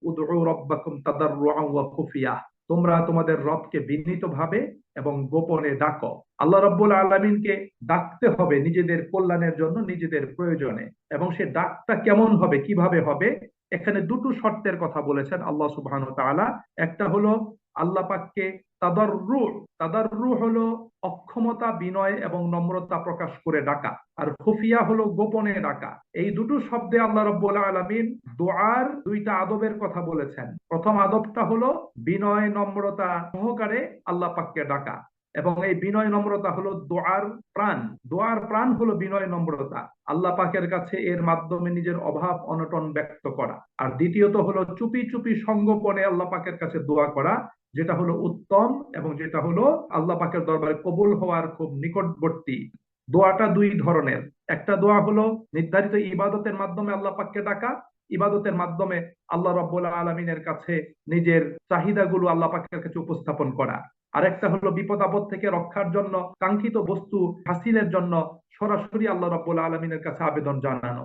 উদউ রাব্বাকুম তাদাররুআন ওয়া খুফিয়া, তোমরা তোমাদের রবকে বিনীতভাবে এবং গোপনে ডাকো। আল্লাহ রাব্বুল আলামিনকে ডাকতে হবে নিজেদের কল্যাণের জন্য, নিজেদের প্রয়োজনে। এবং সে ডাকটা কেমন হবে, কিভাবে হবে, এখানে দুটো শর্তের কথা বলেছেন আল্লাহ সুবহানাহু ওয়া তাআলা। একটা হলো আল্লাহ পাককে তাদাররু, তাদাররু হলো অক্ষমতা, বিনয় এবং নম্রতা প্রকাশ করে ডাকা, আর খুফিয়া হলো গোপনে ডাকা। এই দুটো শব্দে আল্লাহ রাব্বুল আলামিন দোয়ার দুইটা আদবের কথা বলেছেন। প্রথম আদবটা হলো বিনয় নম্রতা সহকারে আল্লাহ পাককে ডাকা, এবং এই বিনয় নম্রতা হলো দোয়ার প্রাণ। দোয়ার প্রাণ হলো বিনয় নম্রতা, আল্লাহ পাকের কাছে এর মাধ্যমে নিজের অভাব অনটন ব্যক্ত করা। আর দ্বিতীয়ত হলো চুপি চুপি সঙ্গোপনে আল্লাহ পাকের কাছে দোয়া করা, যেটা হলো উত্তম এবং যেটা হলো আল্লাহ পাকের দরবারে কবুল হওয়ার খুব নিকটবর্তী। দোয়াটা দুই ধরনের। একটা দোয়া হলো নির্ধারিত ইবাদতের মাধ্যমে আল্লাহ পাককে ডাকা, ইবাদতের মাধ্যমে আল্লাহ রাব্বুল আলামিনের কাছে নিজের চাহিদাগুলো আল্লাহ পাকের কাছে উপস্থাপন করা। আরেকটা হলো বিপদ আপদ থেকে রক্ষার জন্য, কাঙ্ক্ষিত বস্তু হাসিলের জন্য সরাসরি আল্লাহ রাব্বুল আলামিনের কাছে আবেদন জানানো।